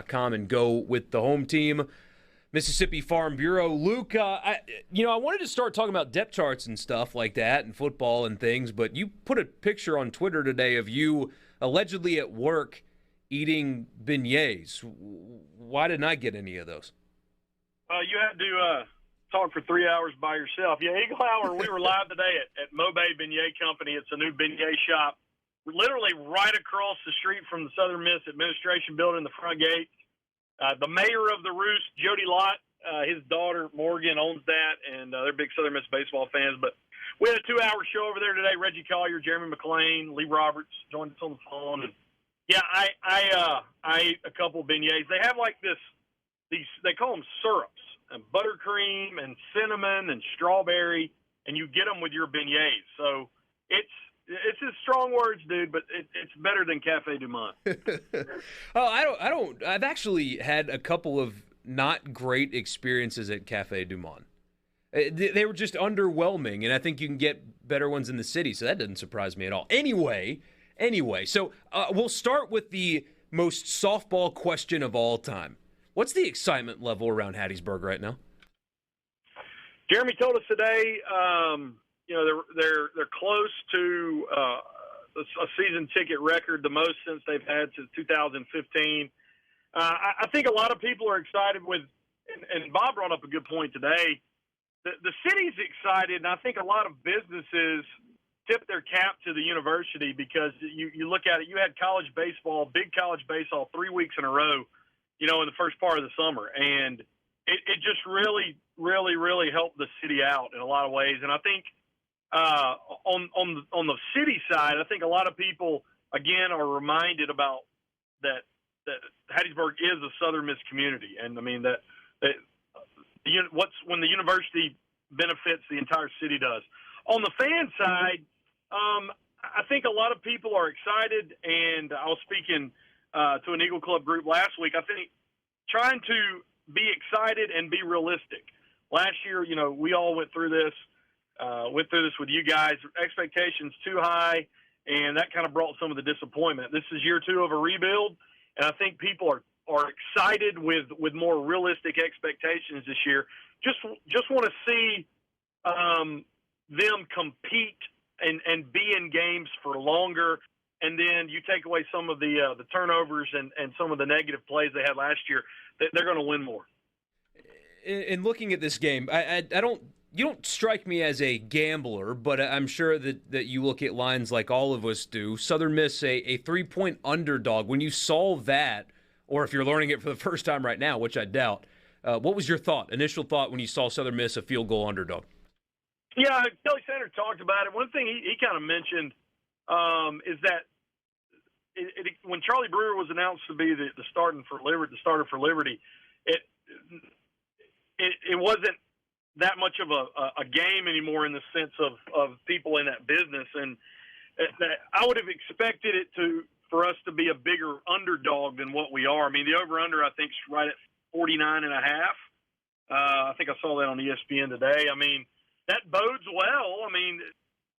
Com and go with the home team, Mississippi Farm Bureau. Luke, I wanted to start talking about depth charts and stuff like that and football and things, but you put a picture on Twitter today of you allegedly at work eating beignets. Why didn't I get any of those? You had to talk for 3 hours by yourself. Yeah, Eagle Hour, we were live today at Mobay Beignet Company. It's a new beignet shop. We're literally right across the street from the Southern Miss Administration Building, the front gate. The mayor of the Roost, Jody Lott, his daughter Morgan owns that, and they're big Southern Miss baseball fans. But we had a 2-hour show over there today. Reggie Collier, Jeremy McClain, Lee Roberts joined us on the phone. And yeah, I ate a couple of beignets. They have like these they call them syrups, and buttercream and cinnamon and strawberry, and you get them with your beignets. So it's just strong words, dude, but it's better than Cafe Du Monde. I've actually had a couple of not great experiences at Cafe Du Monde. They were just underwhelming, and I think you can get better ones in the city, so that doesn't surprise me at all. Anyway, so we'll start with the most softball question of all time. What's the excitement level around Hattiesburg right now? Jeremy told us today, they're close to a season ticket record, the most since they've had since 2015. I think a lot of people are excited with, and Bob brought up a good point today. The city's excited, and I think a lot of businesses tip their cap to the university because you look at it. You had college baseball, big college baseball, 3 weeks in a row, in the first part of the summer, and it just really, really, really helped the city out in a lot of ways. And I think on the city side, I think a lot of people again are reminded about that Hattiesburg is a Southern Miss community, and I mean that when the university benefits, the entire city does. On the fan side, I think a lot of people are excited, and I was speaking to an Eagle Club group last week. I think trying to be excited and be realistic. Last year, we all went through this with you guys. Expectations too high, and that kind of brought some of the disappointment. This is year 2 of a rebuild, and I think people are excited with more realistic expectations this year. Just want to see them compete and be in games for longer. And then you take away some of the turnovers and some of the negative plays they had last year, they're going to win more. In looking at this game, you don't strike me as a gambler, but I'm sure that you look at lines like all of us do. Southern Miss, a 3-point underdog. When you saw that, or if you're learning it for the first time right now, which I doubt, what was your initial thought when you saw Southern Miss a field goal underdog? Yeah, Kelly Sanders talked about it. One thing he kind of mentioned is that when Charlie Brewer was announced to be the starter for Liberty, it wasn't that much of a game anymore in the sense of people in that business, and I would have expected it for us to be a bigger underdog than what we are. I mean, the over/under I think is right at 49.5. I think I saw that on ESPN today. I mean, that bodes well. I mean,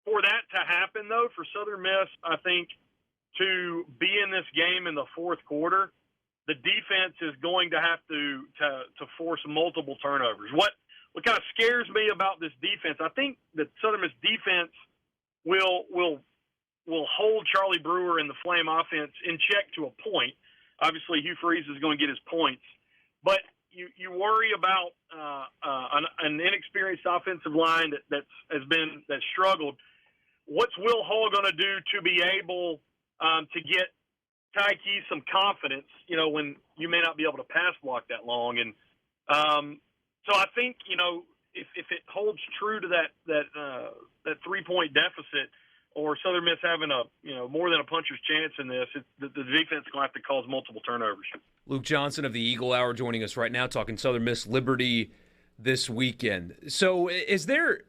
for that to happen though, for Southern Miss, I think to be in this game in the fourth quarter, the defense is going to have to force multiple turnovers. What kind of scares me about this defense, I think that Southern Miss defense will hold Charlie Brewer and the Flame offense in check to a point. Obviously, Hugh Freeze is going to get his points, but you worry about an inexperienced offensive line that's struggled. What's Will Hall going to do to be able to get Tyke some confidence, when you may not be able to pass block that long? And so I think, if it holds true to that 3-point deficit, or Southern Miss having more than a puncher's chance in this, the defense is going to have to cause multiple turnovers. Luke Johnson of the Eagle Hour joining us right now, talking Southern Miss Liberty this weekend. So is there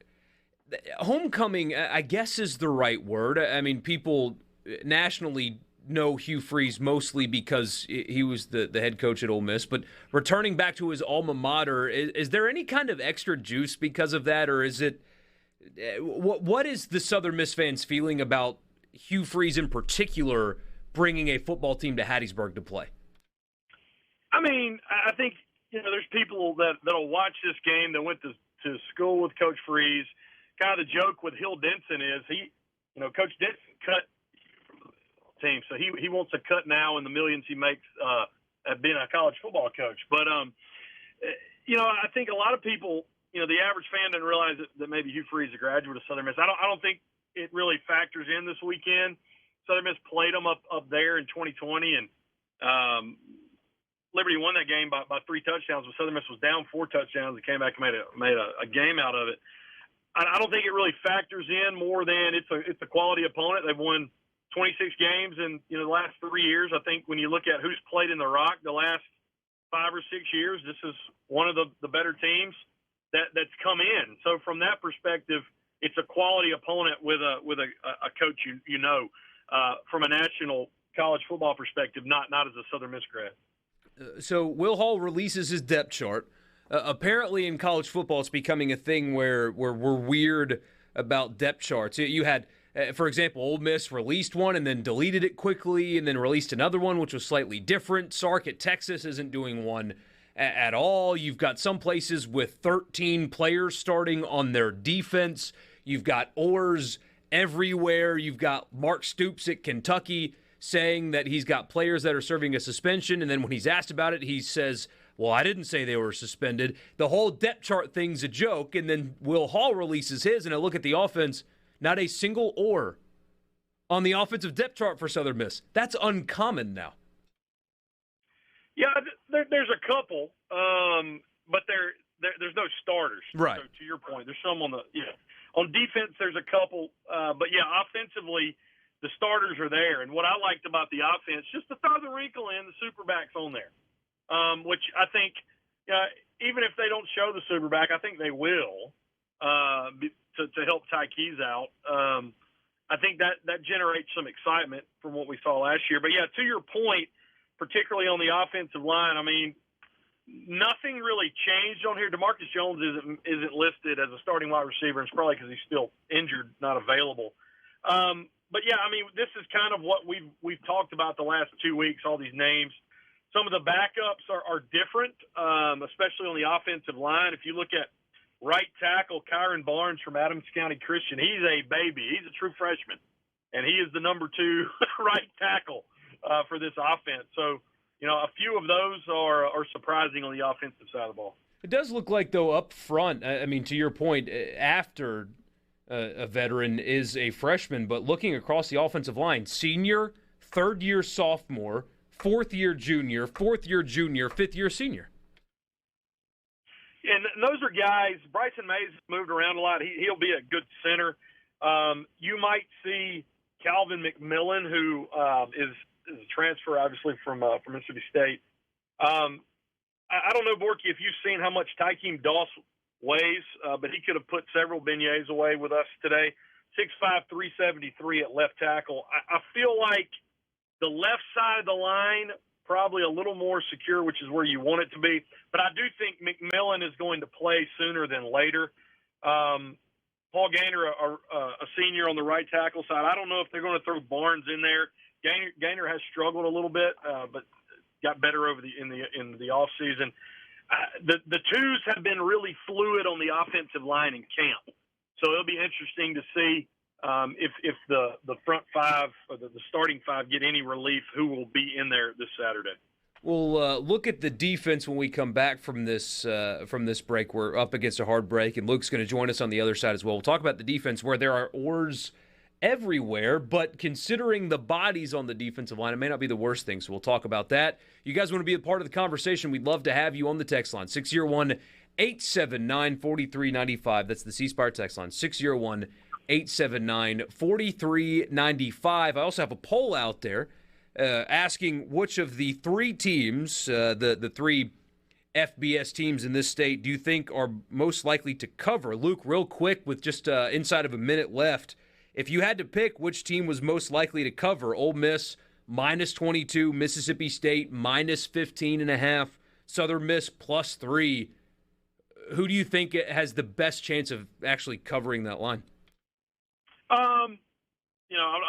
homecoming, I guess is the right word. I mean, people nationally know Hugh Freeze mostly because he was the head coach at Ole Miss, but returning back to his alma mater, is there any kind of extra juice because of that, or is it what is the Southern Miss fans feeling about Hugh Freeze in particular bringing a football team to Hattiesburg to play? I mean, I think there's people that'll watch this game that went to school with Coach Freeze. Kind of the joke with Hill Denson is Coach Denson cut team, so he wants a cut now in the millions he makes at being a college football coach. But I think a lot of people, the average fan doesn't realize that maybe Hugh Freeze is a graduate of Southern Miss. I don't think it really factors in this weekend. Southern Miss played them up there in 2020, and Liberty won that game by 3 touchdowns. But Southern Miss was down 4 touchdowns and came back and made a game out of it. I don't think it really factors in more than it's a quality opponent. They've won 26 games in the last 3 years. I think when you look at who's played in the Rock the last 5 or 6 years, this is one of the better teams that's come in. So from that perspective, it's a quality opponent with a coach from a national college football perspective, not as a Southern Miss grad. So Will Hall releases his depth chart. Apparently in college football, it's becoming a thing where we're weird about depth charts. You had, for example, Ole Miss released one and then deleted it quickly and then released another one, which was slightly different. Sark at Texas isn't doing one at all. You've got some places with 13 players starting on their defense. You've got oars everywhere. You've got Mark Stoops at Kentucky saying that he's got players that are serving a suspension, and then when he's asked about it, he says, well, I didn't say they were suspended. The whole depth chart thing's a joke, and then Will Hall releases his, and I look at the offense, not a single oar on the offensive depth chart for Southern Miss. That's uncommon now. Yeah, there's a couple, but there's no starters. Right. So to your point, there's some on defense, there's a couple, but offensively, the starters are there. And what I liked about the offense, just to throw the wrinkle in, the superbacks on there, which I think, even if they don't show the superback, I think they will to help Ty Keys out. I think that generates some excitement from what we saw last year. But, to your point, particularly on the offensive line, I mean, nothing really changed on here. DeMarcus Jones isn't listed as a starting wide receiver. It's probably because he's still injured, not available. But I mean, this is kind of what we've talked about the last 2 weeks, all these names. Some of the backups are different, especially on the offensive line. If you look at right tackle Kyron Barnes from Adams County Christian, he's a baby. He's a true freshman, and he is the number 2 right tackle for this offense. So, a few of those are surprising on the offensive side of the ball. It does look like, though, up front, I mean, to your point, after a veteran is a freshman, but looking across the offensive line, senior, third-year sophomore, fourth-year junior, fourth-year junior, fifth-year senior. And those are guys, Bryson Mays moved around a lot. He'll be a good center. You might see Calvin McMillan, who is a transfer, obviously, from Mississippi State. I don't know, Borky, if you've seen how much Tykeem Doss weighs, but he could have put several beignets away with us today. 6'5", 373 at left tackle. I feel like the left side of the line probably a little more secure, which is where you want it to be. But I do think McMillan is going to play sooner than later. Paul Gaynor, a senior on the right tackle side. I don't know if they're going to throw Barnes in there. Gaynor has struggled a little bit, but got better in the off season. The twos have been really fluid on the offensive line in camp, so it'll be interesting to see if the front five or the starting five get any relief. Who will be in there this Saturday? We'll look at the defense when we come back from this break. We're up against a hard break, and Luke's going to join us on the other side as well. We'll talk about the defense where there are oars everywhere, but considering the bodies on the defensive line, it may not be the worst thing, so we'll talk about that. You guys want to be a part of the conversation, we'd love to have you on the text line, 601-879-4395. That's the C Spire text line, 601-879-4395. I also have a poll out there asking which of the 3 teams, the 3 FBS teams in this state, do you think are most likely to cover? Luke, real quick, with just inside of a minute left, if you had to pick which team was most likely to cover, Ole Miss -22, Mississippi State -15.5, Southern Miss +3, who do you think has the best chance of actually covering that line? I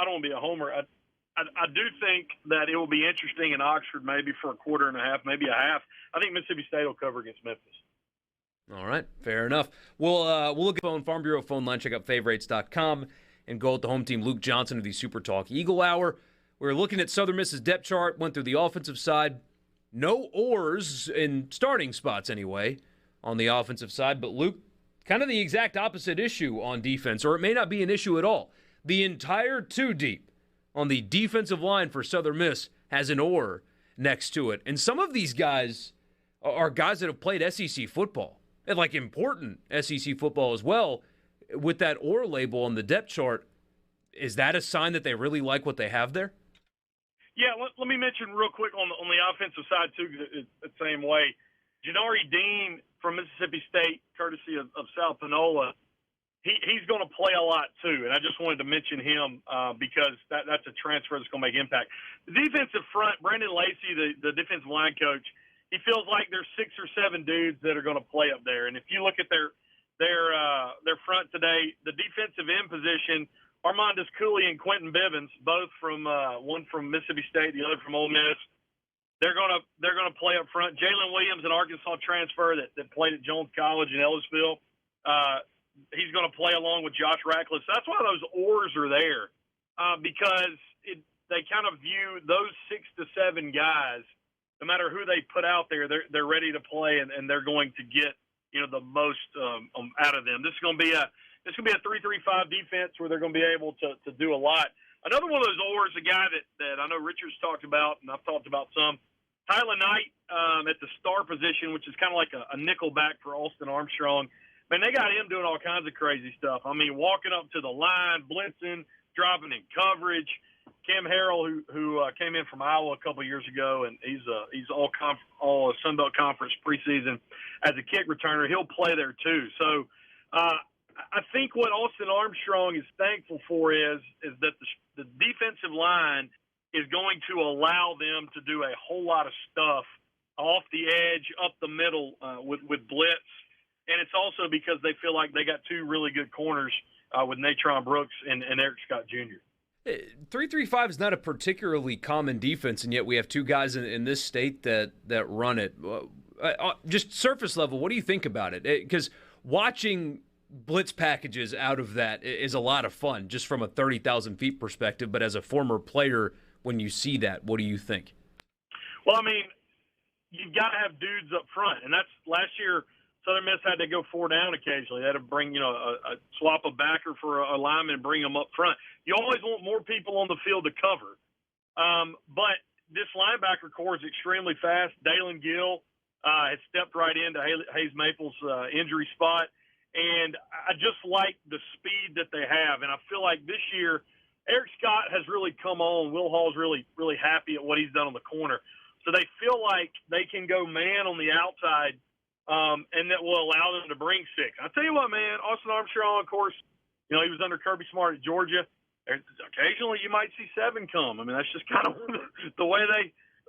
don't want to be a homer. I do think that it will be interesting in Oxford maybe for a quarter and a half, maybe a half. I think Mississippi State will cover against Memphis. All right, fair enough. We'll look at the Farm Bureau phone line, check out favorites.com, and go with the home team, Luke Johnson of the SuperTalk Eagle Hour. We're looking at Southern Miss's depth chart, went through the offensive side. No oars in starting spots anyway on the offensive side, but Luke, kind of the exact opposite issue on defense, or it may not be an issue at all. The entire two deep on the defensive line for Southern Miss has an oar next to it. And some of these guys are guys that have played SEC football, and like important SEC football as well. With that oar label on the depth chart, is that a sign that they really like what they have there? Yeah, let me mention real quick on the offensive side, too, the same way. Janari Dean from Mississippi State, courtesy of South Panola, he's going to play a lot, too. And I just wanted to mention him because that's a transfer that's going to make impact. The defensive front, Brandon Lacey, the defensive line coach, he feels like there's 6 or 7 dudes that are going to play up there. And if you look at their front today, the defensive end position, Armandus Cooley and Quentin Bivens, both from one from Mississippi State, the other from Ole Miss. They're gonna play up front. Jalen Williams, an Arkansas transfer that played at Jones College in Ellisville, he's gonna play along with Josh Ratcliffe. So that's why those oars are there, because they kind of view those 6 to 7 guys, no matter who they put out there, they're ready to play and they're going to get the most out of them. This is gonna be a 3-3-5 defense where they're going to be able to do a lot. Another one of those oars, a guy that I know Richard's talked about, and I've talked about some, Tyler Knight at the star position, which is kind of like a nickel back for Austin Armstrong. Man, they got him doing all kinds of crazy stuff. I mean, walking up to the line, blitzing, dropping in coverage. Cam Harrell, who came in from Iowa a couple of years ago, and he's all Sun Belt Conference preseason as a kick returner. He'll play there too. So, I think what Austin Armstrong is thankful for is that the defensive line is going to allow them to do a whole lot of stuff off the edge, up the middle with Blitz. And it's also because they feel like they got 2 really good corners with Natron Brooks and Eric Scott Jr. 3-3-5 is not a particularly common defense, and yet we have 2 guys in this state that run it. Just surface level, what do you think about it? Because watching blitz packages out of that is a lot of fun, just from a 30,000 feet perspective. But as a former player, when you see that, what do you think? Well, I mean, you've got to have dudes up front, and that's last year. Southern Miss had to go 4 down occasionally. They had to bring a swap a backer for a lineman and bring them up front. You always want more people on the field to cover, but this linebacker core is extremely fast. Dalen Gill has stepped right into Hayes Maples' injury spot. And I just like the speed that they have. And I feel like this year, Eric Scott has really come on. Will Hall's really, really happy at what he's done on the corner. So they feel like they can go man on the outside, and that will allow them to bring 6. I tell you what, man, Austin Armstrong, of course, he was under Kirby Smart at Georgia. Occasionally you might see 7 come. I mean, that's just kind of the way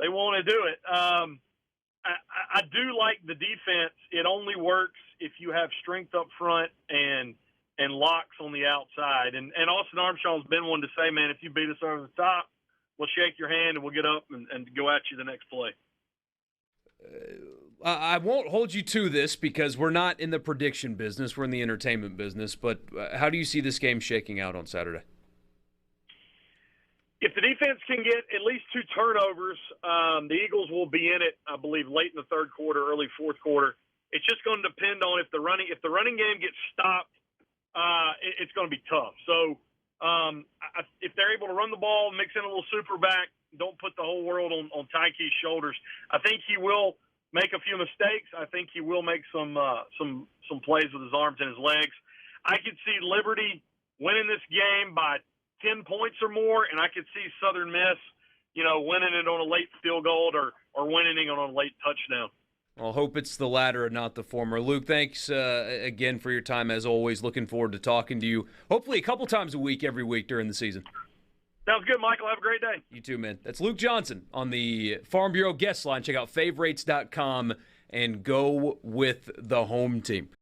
they want to do it. I do like the defense. It only works if you have strength up front and locks on the outside. And Austin Armstrong's been one to say, man, if you beat us over the top, we'll shake your hand and we'll get up and go at you the next play. I won't hold you to this because we're not in the prediction business. We're in the entertainment business. But how do you see this game shaking out on Saturday? If the defense can get at least 2 turnovers, the Eagles will be in it, I believe, late in the third quarter, early fourth quarter. It's just going to depend on if the running game gets stopped, it's going to be tough. So if they're able to run the ball, mix in a little super back, don't put the whole world on Tyke's shoulders. I think he will make a few mistakes. I think he will make some plays with his arms and his legs. I could see Liberty winning this game by 10 points or more, and I could see Southern Miss, winning it on a late field goal or winning it on a late touchdown. I'll hope it's the latter and not the former. Luke, thanks again for your time as always. Looking forward to talking to you, hopefully a couple times a week, every week during the season. Sounds good, Michael. Have a great day. You too, man. That's Luke Johnson on the Farm Bureau guest line. Check out favorites.com and go with the home team.